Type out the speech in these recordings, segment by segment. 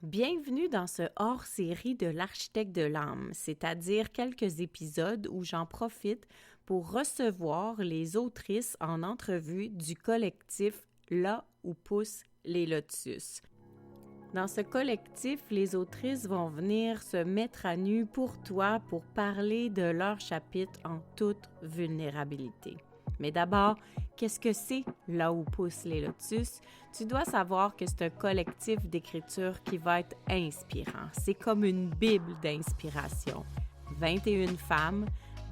Bienvenue dans ce hors-série de l'Architecte de l'âme, c'est-à-dire quelques épisodes où j'en profite pour recevoir les autrices en entrevue du collectif Là où poussent les lotus. Dans ce collectif, les autrices vont venir se mettre à nu pour toi pour parler de leur chapitre en toute vulnérabilité. Mais d'abord, qu'est-ce que c'est Là où poussent les lotus? Tu dois savoir que c'est un collectif d'écriture qui va être inspirant. C'est comme une bible d'inspiration. 21 femmes,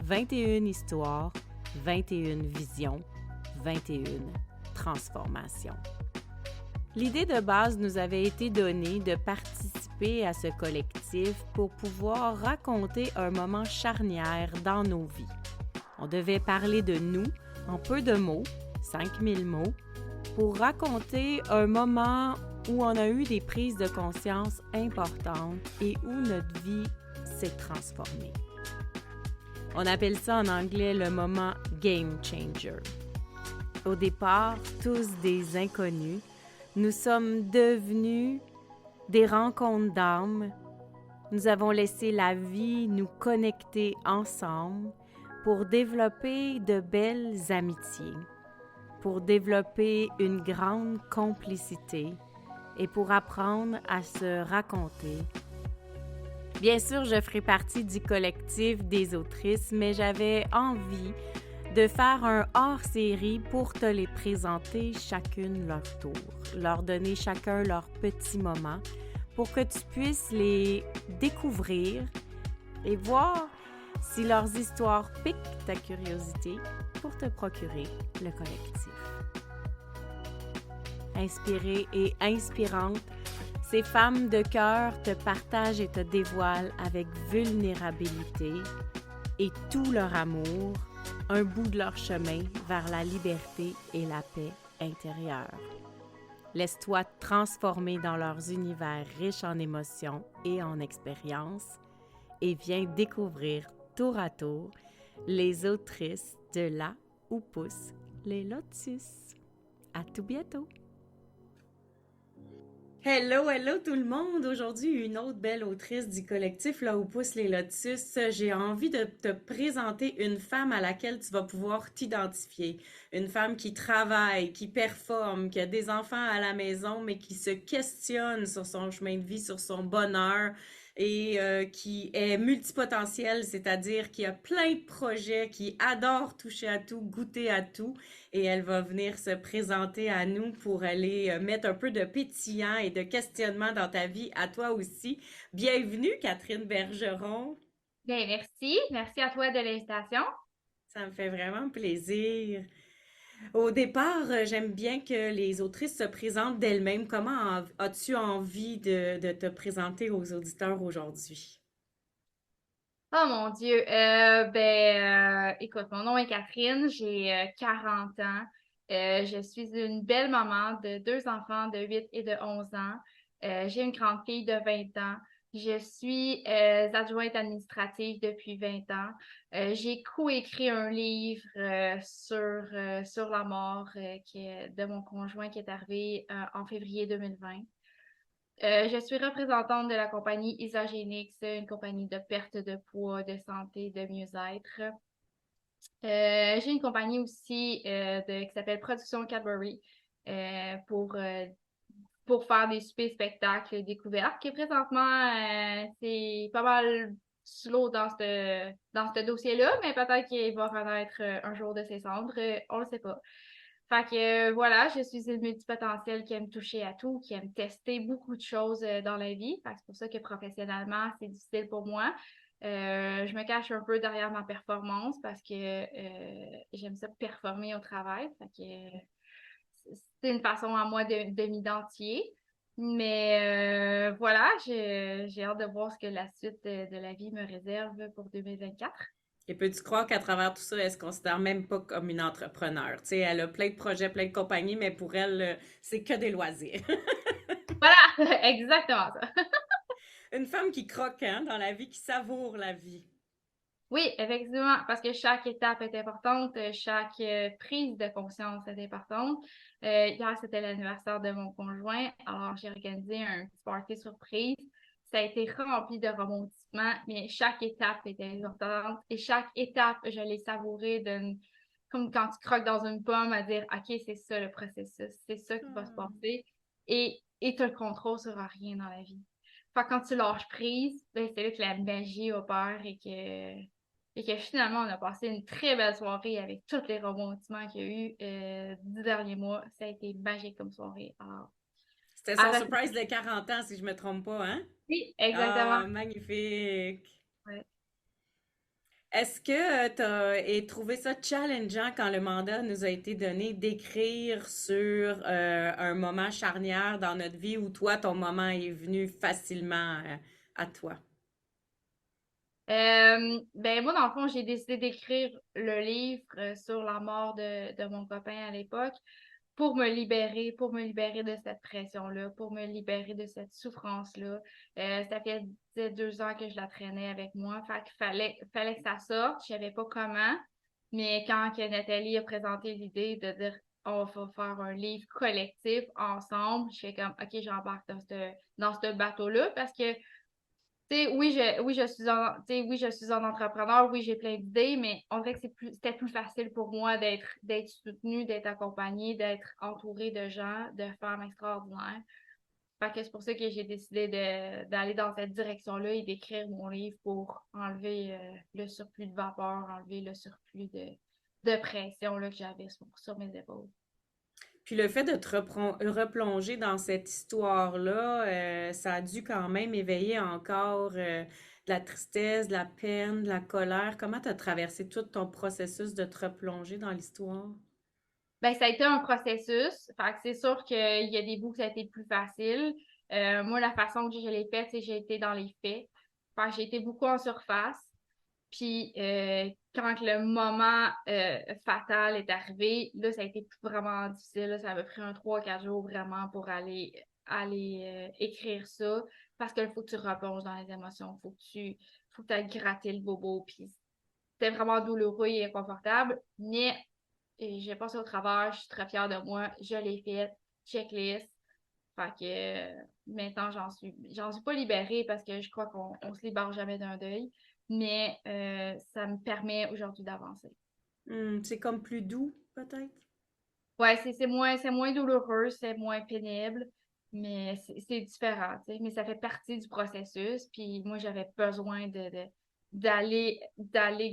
21 histoires, 21 visions, 21 transformations. L'idée de base nous avait été donnée de participer à ce collectif pour pouvoir raconter un moment charnière dans nos vies. On devait parler de nous en peu de mots, 5000 mots, pour raconter un moment où on a eu des prises de conscience importantes et où notre vie s'est transformée. On appelle ça en anglais le moment game changer. Au départ, tous des inconnus, nous sommes devenus des rencontres d'âmes. Nous avons laissé la vie nous connecter ensemble pour développer de belles amitiés, pour développer une grande complicité et pour apprendre à se raconter. Bien sûr, je ferai partie du collectif des autrices, mais j'avais envie de faire un hors-série pour te les présenter chacune leur tour, leur donner chacun leur petit moment pour que tu puisses les découvrir et voir si leurs histoires piquent ta curiosité pour te procurer le collectif. Inspirée et inspirante, ces femmes de cœur te partagent et te dévoilent avec vulnérabilité et tout leur amour, un bout de leur chemin vers la liberté et la paix intérieure. Laisse-toi transformer dans leurs univers riches en émotions et en expériences et viens découvrir tour à tour les autrices de Là où poussent les lotus. À tout bientôt! Hello tout le monde! Aujourd'hui, une autre belle autrice du collectif Là où poussent les lotus. J'ai envie de te présenter une femme à laquelle tu vas pouvoir t'identifier. Une femme qui travaille, qui performe, qui a des enfants à la maison, mais qui se questionne sur son chemin de vie, sur son bonheur et qui est multipotentielle, c'est-à-dire qui a plein de projets, qui adore toucher à tout, goûter à tout et elle va venir se présenter à nous pour aller mettre un peu de pétillant et de questionnement dans ta vie à toi aussi. Bienvenue, Catherine Bergeron. Bien, merci. Merci à toi de l'invitation. Ça me fait vraiment plaisir. Au départ, j'aime bien que les autrices se présentent d'elles-mêmes. Comment as-tu envie de te présenter aux auditeurs aujourd'hui? Oh mon Dieu. Écoute, mon nom est Catherine, j'ai 40 ans. Je suis une belle maman de deux enfants de 8 et de 11 ans. J'ai une grande fille de 20 ans. Je suis adjointe administrative depuis 20 ans. J'ai coécrit un livre sur la mort de mon conjoint qui est arrivé en février 2020. Je suis représentante de la compagnie Isagenix, une compagnie de perte de poids, de santé, de mieux-être. J'ai une compagnie aussi qui s'appelle Production Cadbury euh, pour, euh, pour faire des soupers spectacles découvertes, qui présentement, c'est pas mal slow dans ce dossier-là, mais peut-être qu'il va renaître un jour de ses cendres, on le sait pas. Fait que voilà, je suis une multipotentielle qui aime toucher à tout, qui aime tester beaucoup de choses dans la vie. Fait que c'est pour ça que professionnellement, c'est difficile pour moi. Je me cache un peu derrière ma performance parce que j'aime ça performer au travail. Fait que c'est une façon à moi de m'identifier. Mais voilà, j'ai hâte de voir ce que la suite de la vie me réserve pour 2024. Et peux-tu croire qu'à travers tout ça, elle se considère même pas comme une entrepreneur? Tu sais, elle a plein de projets, plein de compagnies, mais pour elle, c'est que des loisirs. Voilà, exactement ça. Une femme qui croque, hein, dans la vie, qui savoure la vie. Oui, effectivement, parce que chaque étape est importante, chaque prise de conscience est importante. Hier, c'était l'anniversaire de mon conjoint, alors j'ai organisé un petit party surprise. Ça a été rempli de rebondissements, mais chaque étape était importante et chaque étape, je l'ai savourée comme quand tu croques dans une pomme, à dire, OK, c'est ça le processus, c'est ça qui va se passer et tu as le contrôle sur rien dans la vie. Fait que quand tu lâches prise, ben, c'est là que la magie opère et que finalement, on a passé une très belle soirée avec tous les rebondissements qu'il y a eu 10 derniers mois. Ça a été magique comme soirée. Alors, C'était à son surprise de retenir. 40 ans, si je me trompe pas, hein? Oui, exactement. Ah, magnifique! Ouais. Est-ce que tu as trouvé ça challengeant quand le mandat nous a été donné d'écrire sur un moment charnière dans notre vie où toi, ton moment est venu facilement à toi? Ben moi, dans le fond, j'ai décidé d'écrire le livre sur la mort de mon copain à l'époque pour me libérer de cette pression-là, pour me libérer de cette souffrance-là. Ça fait 2 ans que je la traînais avec moi, fait qu'il fallait que ça sorte. Je savais pas comment, mais quand que Nathalie a présenté l'idée de dire on va faire un livre collectif ensemble, je fais comme OK, j'embarque dans ce bateau-là parce que tu sais, oui, je suis un entrepreneur, oui, j'ai plein d'idées, mais on dirait que c'était plus facile pour moi d'être soutenue, d'être accompagnée, d'être entourée de gens, de femmes extraordinaires. Fait que c'est pour ça que j'ai décidé d'aller dans cette direction-là et d'écrire mon livre pour enlever le surplus de vapeur, enlever le surplus de pression là, que j'avais sur mes épaules. Puis le fait de te replonger dans cette histoire-là, ça a dû quand même éveiller encore de la tristesse, de la peine, de la colère. Comment tu as traversé tout ton processus de te replonger dans l'histoire? Ben, ça a été un processus. Fait que c'est sûr qu'il y a des bouts que ça a été plus facile. Moi, la façon que je l'ai fait, c'est que j'ai été dans les faits. Fait que j'ai été beaucoup en surface. Puis quand le moment fatal est arrivé, là, ça a été vraiment difficile. Là. Ça m'a pris 3 4 jours vraiment pour aller écrire ça. Parce qu'il faut que tu replonges dans les émotions. Faut que tu ailles gratter le bobo. Puis c'était vraiment douloureux et inconfortable. Mais j'ai passé au travers, je suis très fière de moi, je l'ai fait, checklist. Fait que maintenant, j'en suis pas libérée parce que je crois qu'on se libère jamais d'un deuil, mais ça me permet aujourd'hui d'avancer. C'est comme plus doux, peut-être? Ouais, c'est moins douloureux, c'est moins pénible, mais c'est différent, tu sais. Mais ça fait partie du processus. Puis moi, j'avais besoin d'aller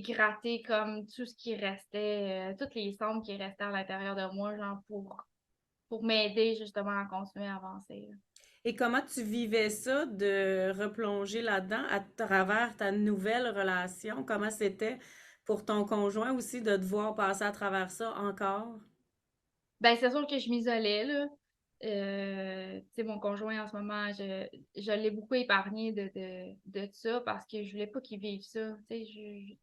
gratter comme tout ce qui restait, toutes les cendres qui restaient à l'intérieur de moi, genre pour m'aider justement à continuer à avancer. Là. Et comment tu vivais ça de replonger là-dedans à travers ta nouvelle relation? Comment c'était pour ton conjoint aussi de te voir passer à travers ça encore? Ben, c'est sûr que je m'isolais, là. Tu sais, mon conjoint, en ce moment, je l'ai beaucoup épargné de ça parce que je voulais pas qu'il vive ça. Tu sais,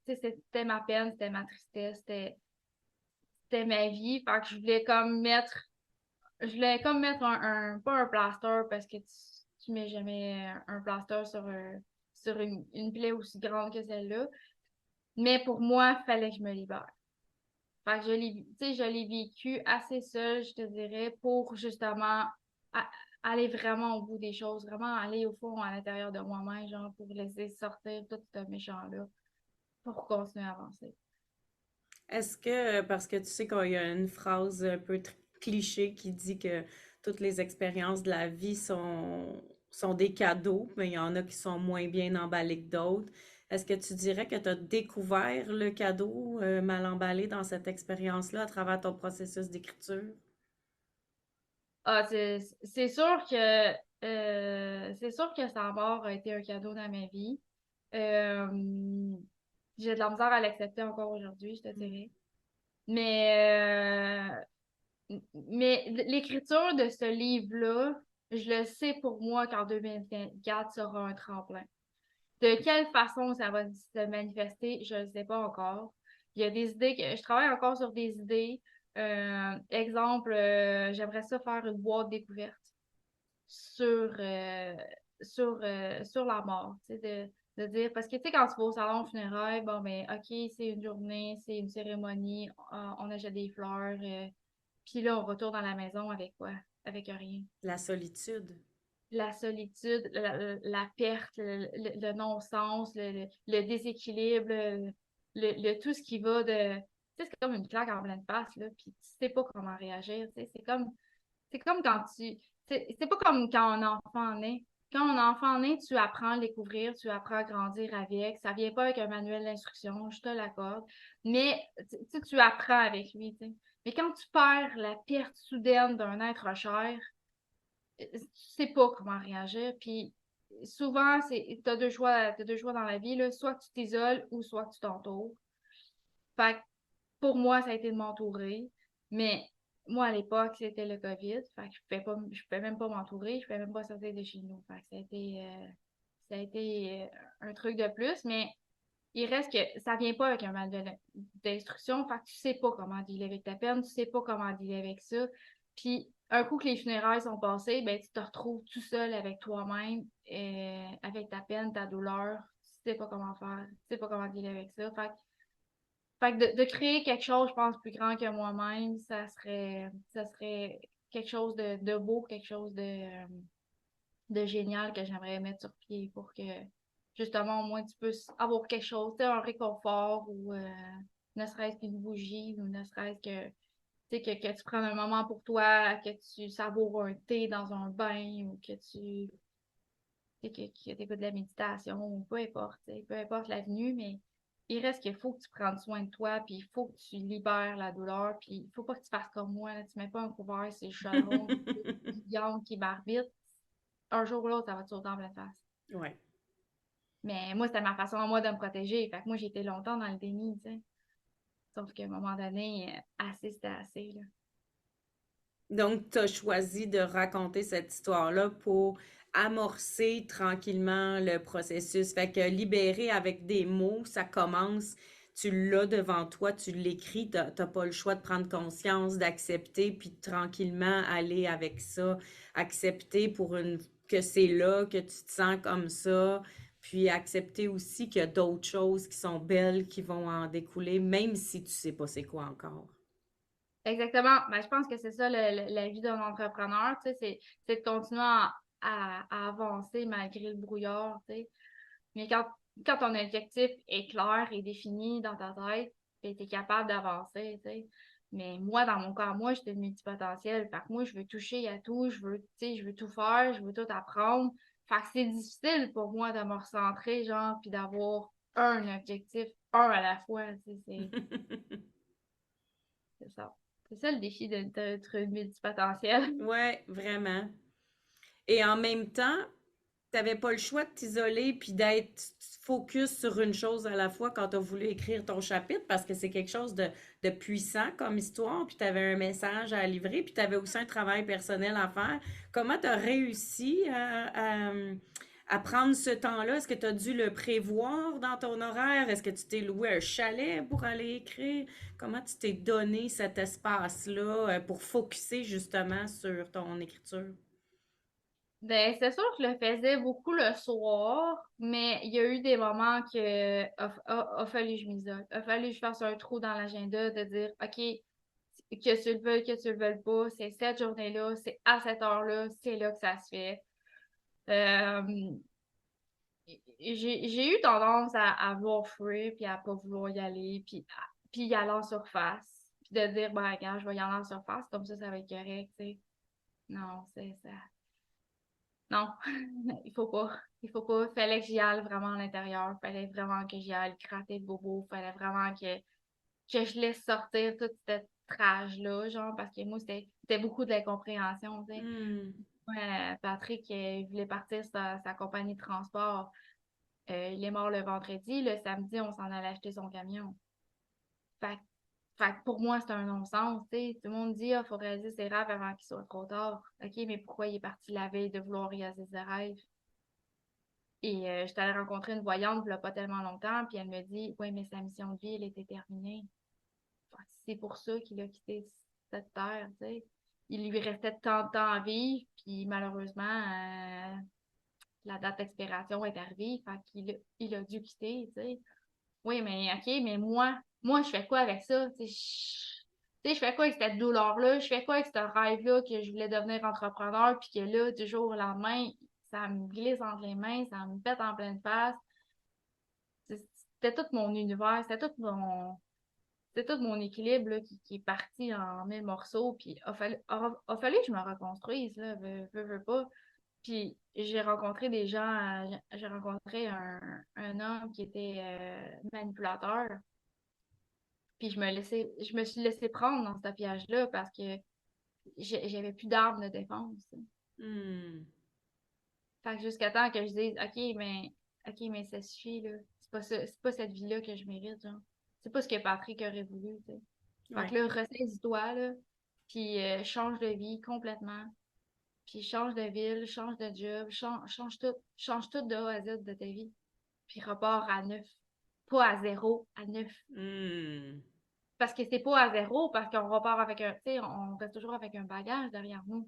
tu sais, c'était ma peine, c'était ma tristesse, c'était ma vie. Fait que je voulais comme mettre pas un plaster parce que tu mets jamais un plaster sur une plaie aussi grande que celle-là. Mais pour moi, il fallait que je me libère. Fait que tu sais, je l'ai vécu assez seule, je te dirais, pour justement a- aller vraiment au bout des choses, vraiment aller au fond à l'intérieur de moi-même, genre pour laisser sortir tout ce méchant-là, pour continuer à avancer. Est-ce que, parce que tu sais qu'il y a une phrase un peu cliché qui dit que toutes les expériences de la vie sont des cadeaux, mais il y en a qui sont moins bien emballés que d'autres. Est-ce que tu dirais que tu as découvert le cadeau mal emballé dans cette expérience-là à travers ton processus d'écriture? Ah, c'est sûr que sa mort a été un cadeau dans ma vie. Euh, j'ai de la misère à l'accepter encore aujourd'hui, je te dirais. Mais Mais l'écriture de ce livre-là, je le sais pour moi qu'en 2024 sera un tremplin. De quelle façon ça va se manifester, je ne sais pas encore. Il y a des idées que je travaille encore sur des idées. Exemple, j'aimerais ça faire une boîte découverte sur, sur la mort. Tu sais, De dire, parce que tu sais, quand tu vas au salon funéraire, bon, ben, OK, c'est une journée, c'est une cérémonie, on achète des fleurs, puis là, on retourne à la maison avec quoi? Avec rien. La solitude. La solitude, la perte, le non-sens, le déséquilibre, tout ce qui va de. Tu sais, c'est comme une claque en pleine face, là, puis tu sais pas comment réagir. Tu sais, c'est comme quand tu. C'est pas comme quand un enfant naît. Quand un enfant naît, tu apprends à le découvrir, tu apprends à grandir avec. Ça vient pas avec un manuel d'instruction, je te l'accorde. Mais tu apprends avec lui. Tu sais. Mais quand tu perds la perte soudaine d'un être cher, tu sais pas comment réagir. Puis souvent, t'as deux choix dans la vie, là. Soit tu t'isoles ou soit tu t'entoures. Fait que pour moi, ça a été de m'entourer. Mais moi, à l'époque, c'était le COVID. Fait que je pouvais même pas m'entourer, je pouvais même pas sortir de chez nous. Fait que ça a été un truc de plus, mais il reste que ça vient pas avec un manuel d'instruction. Fait que tu sais pas comment dealer avec ta peine, tu sais pas comment dealer avec ça. Puis, un coup que les funérailles sont passées, ben, tu te retrouves tout seul avec toi-même, avec ta peine, ta douleur. Tu sais pas comment faire, tu sais pas comment dealer avec ça. Fait que de créer quelque chose, je pense, plus grand que moi-même, ça serait quelque chose de beau, quelque chose de génial que j'aimerais mettre sur pied pour que, justement, au moins, tu puisses avoir quelque chose, tu sais, un réconfort ou ne serait-ce qu'une bougie ou ne serait-ce que, tu sais, que tu prennes un moment pour toi, que tu savoures un thé dans un bain ou que tu écoutes de la méditation ou peu importe, tu sais, peu importe l'avenue, mais il reste qu'il faut que tu prennes soin de toi, puis il faut que tu libères la douleur, puis il faut pas que tu fasses comme moi, là, tu mets pas un couvert sur le chaudron, une viande qui m'arbitre, un jour ou l'autre, ça va te sauter en pleine face. Ouais. Mais moi, c'était ma façon à moi de me protéger. Fait que moi, j'ai été longtemps dans le déni, tu sais. Sauf qu'à un moment donné, assez, c'était assez, là. Donc, tu as choisi de raconter cette histoire-là pour amorcer tranquillement le processus. Fait que libérer avec des mots, ça commence, tu l'as devant toi, tu l'écris, t'as pas le choix de prendre conscience, d'accepter, puis de tranquillement aller avec ça, accepter que c'est là, que tu te sens comme ça, puis accepter aussi qu'il y a d'autres choses qui sont belles qui vont en découler, même si tu sais pas c'est quoi encore. Exactement. Ben, je pense que c'est ça la vie d'un entrepreneur, tu sais, c'est de continuer à avancer malgré le brouillard, tu sais. Mais quand ton objectif est clair et défini dans ta tête, tu es capable d'avancer, tu sais. Mais moi, dans mon cas, moi, j'étais une multipotentielle. Fait que moi, je veux toucher à tout, tu sais, je veux tout faire, je veux tout apprendre. Fait que c'est difficile pour moi de me recentrer, genre, puis d'avoir un objectif, un à la fois, tu sais, c'est ça. C'est ça le défi d'être une multipotentielle. Ouais, vraiment. Et en même temps, t'avais pas le choix de t'isoler puis d'être focus sur une chose à la fois quand tu as voulu écrire ton chapitre parce que c'est quelque chose de puissant comme histoire, puis tu avais un message à livrer, puis tu avais aussi un travail personnel à faire. Comment tu as réussi à prendre ce temps-là? Est-ce que tu as dû le prévoir dans ton horaire? Est-ce que tu t'es loué un chalet pour aller écrire? Comment tu t'es donné cet espace-là pour focuser justement sur ton écriture? Ben, c'est sûr que je le faisais beaucoup le soir, mais il y a eu des moments que a fallu que je m'isole. A fallu que je fasse un trou dans l'agenda de dire, OK, que tu le veuilles, que tu le veuilles pas, c'est cette journée-là, c'est à cette heure-là, c'est là que ça se fait. Euh, j'ai eu tendance à voir free, puis à pas vouloir y aller, puis y aller en surface, puis de dire, ben, regarde, je vais y aller en surface, comme ça va être correct, tu sais. Non, c'est ça. Non, il faut pas. Il faut pas. Fallait que j'y aille vraiment à l'intérieur. Fallait vraiment que j'y aille gratter le bobo. Fallait vraiment que je laisse sortir toute cette rage-là, genre, parce que moi, c'était beaucoup de l'incompréhension, tu sais. Hmm. Ouais, Patrick, il voulait partir sa compagnie de transport. Il est mort le vendredi. Le samedi, on s'en allait acheter son camion. Fait, fait que pour moi, c'est un non-sens, tu sais. Tout le monde dit, ah, faut réaliser ses rêves avant qu'il soit trop tard. OK, mais pourquoi il est parti la veille de vouloir réaliser ses rêves? Et j'étais allée rencontrer une voyante il n'y a pas tellement longtemps, puis elle me dit, oui, mais sa mission de vie, elle était terminée. C'est pour ça qu'il a quitté cette terre, tu sais. Il lui restait tant de temps à vivre, puis malheureusement, la date d'expiration est arrivée, fait qu'il a dû quitter, tu sais. Oui, mais OK, mais moi, je fais quoi avec ça? Tu sais, je fais quoi avec cette douleur-là? Je fais quoi avec ce rêve-là que je voulais devenir entrepreneur, puis que là, du jour au lendemain, ça me glisse entre les mains, ça me pète en pleine face. C'était tout mon univers, c'était tout mon équilibre là, qui est parti en mille morceaux, puis a fallu que je me reconstruise, là, veux pas. Puis j'ai rencontré des gens, j'ai rencontré un homme qui était manipulateur, puis je me suis laissé prendre dans ce piège-là parce que j'avais plus d'armes de défense. Hmm. Fait que jusqu'à temps que je dise, OK, mais ça suffit, là. C'est pas cette vie-là que je mérite, genre. C'est pas ce que Patrick aurait voulu, tu sais. Fait Ouais. que là, ressaisis-toi, là, puis change de vie complètement, puis change de ville, change de job, change tout de A à Z de ta vie, puis repars à neuf. Pas à zéro, à neuf. Hmm. Parce que c'est pas à zéro, parce qu'on repart avec tu sais, on reste toujours avec un bagage derrière nous.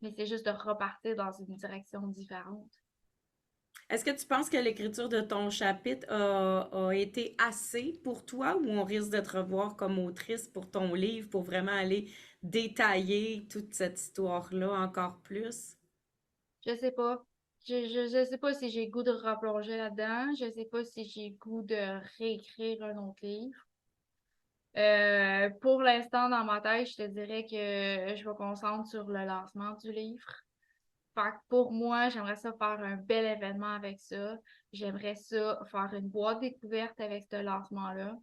Mais c'est juste de repartir dans une direction différente. Est-ce que tu penses que l'écriture de ton chapitre a été assez pour toi ou on risque de te revoir comme autrice pour ton livre pour vraiment aller détailler toute cette histoire-là encore plus? Je sais pas. Je sais pas si j'ai goût de replonger là-dedans. Je sais pas si j'ai goût de réécrire un autre livre. Pour l'instant, dans ma tête, je te dirais que je me concentre sur le lancement du livre. Fait que pour moi, j'aimerais ça faire un bel événement avec ça. J'aimerais ça faire une boîte découverte avec ce lancement-là.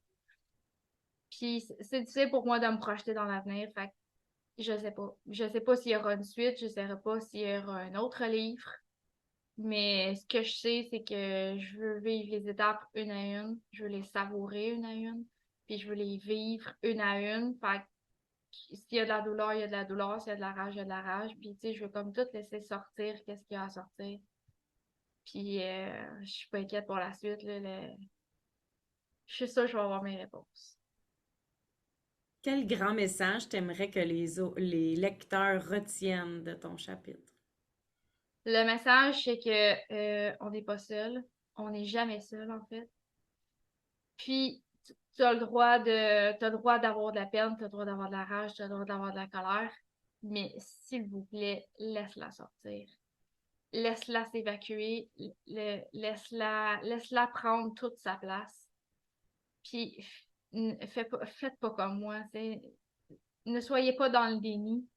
Puis c'est difficile pour moi de me projeter dans l'avenir. Fait que je sais pas. Je sais pas s'il y aura une suite. Je sais pas s'il y aura un autre livre. Mais ce que je sais, c'est que je veux vivre les étapes une à une. Je veux les savourer une à une. Puis je veux les vivre une à une. Fait que s'il y a de la douleur, il y a de la douleur. S'il y a de la rage, il y a de la rage. Puis tu sais, je veux comme tout laisser sortir qu'est-ce qu'il y a à sortir. Puis je suis pas inquiète pour la suite, là. Je suis sûre que je vais avoir mes réponses. Quel grand message t'aimerais que les lecteurs retiennent de ton chapitre? Le message, c'est que on n'est pas seul. On n'est jamais seul, en fait. Puis, tu as t'as le droit d'avoir de la peine, tu as le droit d'avoir de la rage, tu as le droit d'avoir de la colère. Mais s'il vous plaît, laisse-la sortir. Laisse-la s'évacuer. Laisse-la prendre toute sa place. Puis, faites pas comme moi. Ne soyez pas dans le déni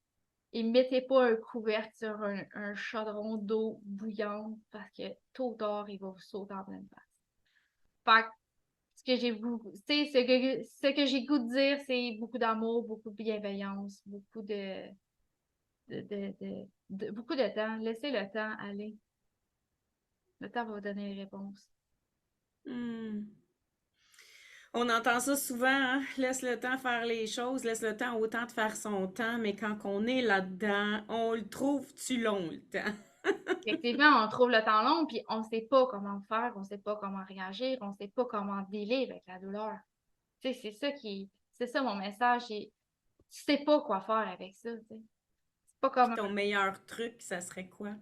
et mettez pas un couvercle sur un chaudron d'eau bouillante parce que tôt ou tard, il va vous sauter en pleine face. Fait que ce que j'ai beaucoup, tu sais, ce que j'ai goût de dire, c'est beaucoup d'amour, beaucoup de bienveillance, beaucoup de temps. Laissez le temps aller. Le temps va vous donner les réponses. Hmm. On entend ça souvent, hein? Laisse le temps faire les choses, laisse le temps au temps de faire son temps, mais quand on est là-dedans, on le trouve-tu long, le temps? Effectivement, on trouve le temps long, puis on ne sait pas comment faire, on ne sait pas comment réagir, on ne sait pas comment dealer avec la douleur. Tu sais, c'est ça mon message. Tu sais pas quoi faire avec ça, tu sais. C'est pas Puis comme ton meilleur truc, ça serait quoi?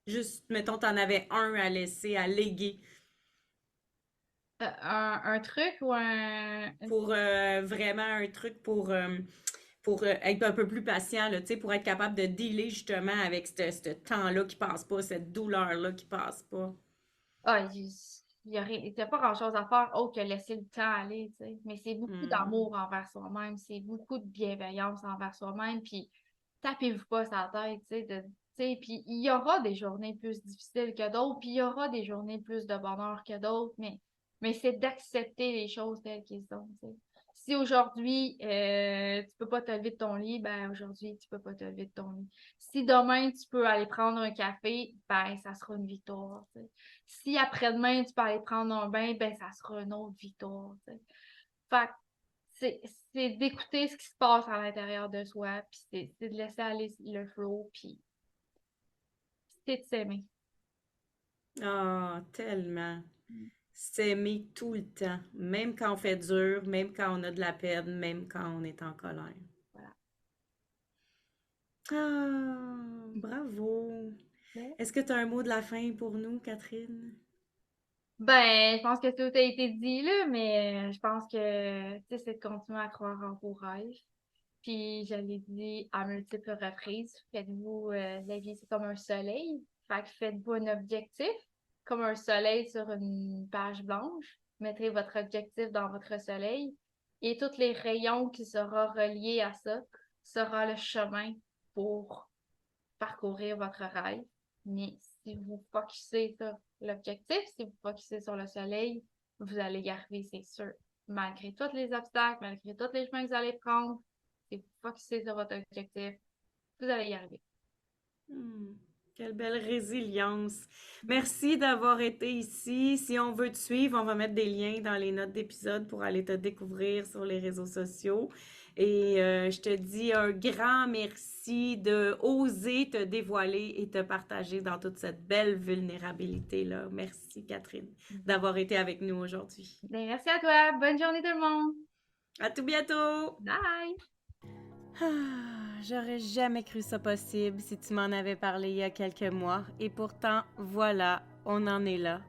Juste, mettons, t'en avais un à laisser, à léguer un truc ou pour vraiment un truc pour être un peu plus patient, là, tu sais, pour être capable de dealer justement avec ce temps-là qui passe pas, cette douleur-là qui passe pas. Ah, il n'y a pas grand-chose à faire autre que laisser le temps aller, tu sais. Mais c'est beaucoup Hmm. d'amour envers soi-même, c'est beaucoup de bienveillance envers soi-même, puis tapez-vous pas sa tête, tu sais, puis il y aura des journées plus difficiles que d'autres, puis il y aura des journées plus de bonheur que d'autres, mais c'est d'accepter les choses telles qu'elles sont, tu sais. Si aujourd'hui, tu peux pas te lever de ton lit, ben aujourd'hui, tu peux pas te lever de ton lit. Si demain, tu peux aller prendre un café, ben ça sera une victoire, tu sais. Si après-demain, tu peux aller prendre un bain, ben ça sera une autre victoire, tu sais. Fait que c'est c'est d'écouter ce qui se passe à l'intérieur de soi, puis c'est de laisser aller le flow, puis c'est de s'aimer. Ah, tellement. S'aimer tout le temps, même quand on fait dur, même quand on a de la peine, même quand on est en colère. Voilà. Ah, bravo. Est-ce que tu as un mot de la fin pour nous, Catherine? Ben, je pense que tout a été dit, là, mais je pense que, tu sais, c'est de continuer à croire en vos rêves. Puis, je l'ai dit à multiples reprises, faites-vous, la vie, c'est comme un soleil. Fait que faites-vous un objectif, comme un soleil sur une page blanche. Mettez votre objectif dans votre soleil et tous les rayons qui seront reliés à ça sera le chemin pour parcourir votre rêve. Mais si vous focussez sur l'objectif, si vous focussez sur le soleil, vous allez y arriver, c'est sûr. Malgré tous les obstacles, malgré tous les chemins que vous allez prendre, si vous focussez sur votre objectif, vous allez y arriver. Quelle belle résilience. Merci d'avoir été ici. Si on veut te suivre, on va mettre des liens dans les notes d'épisode pour aller te découvrir sur les réseaux sociaux. Et je te dis un grand merci de oser te dévoiler et te partager dans toute cette belle vulnérabilité-là. Merci, Catherine, d'avoir été avec nous aujourd'hui. Ben, merci à toi. Bonne journée tout le monde. À tout bientôt! Bye! J'aurais jamais cru ça possible si tu m'en avais parlé il y a quelques mois. Et pourtant, voilà, on en est là.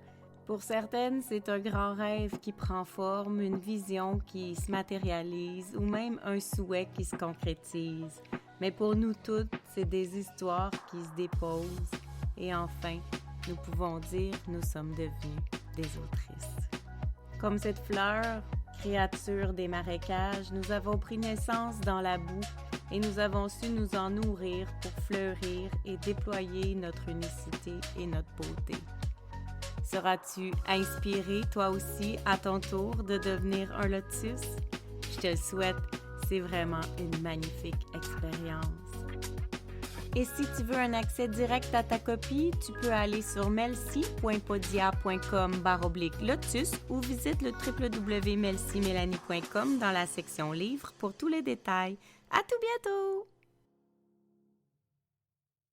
Pour certaines, c'est un grand rêve qui prend forme, une vision qui se matérialise ou même un souhait qui se concrétise. Mais pour nous toutes, c'est des histoires qui se déposent. Et enfin, nous pouvons dire que nous sommes devenus des autrices. Comme cette fleur, créature des marécages, nous avons pris naissance dans la boue et nous avons su nous en nourrir pour fleurir et déployer notre unicité et notre beauté. Seras-tu inspiré, toi aussi, à ton tour, de devenir un lotus? Je te le souhaite, c'est vraiment une magnifique expérience. Et si tu veux un accès direct à ta copie, tu peux aller sur melcy.podia.com/lotus ou visite le www.melcymélanie.com dans la section livres pour tous les détails. À tout bientôt!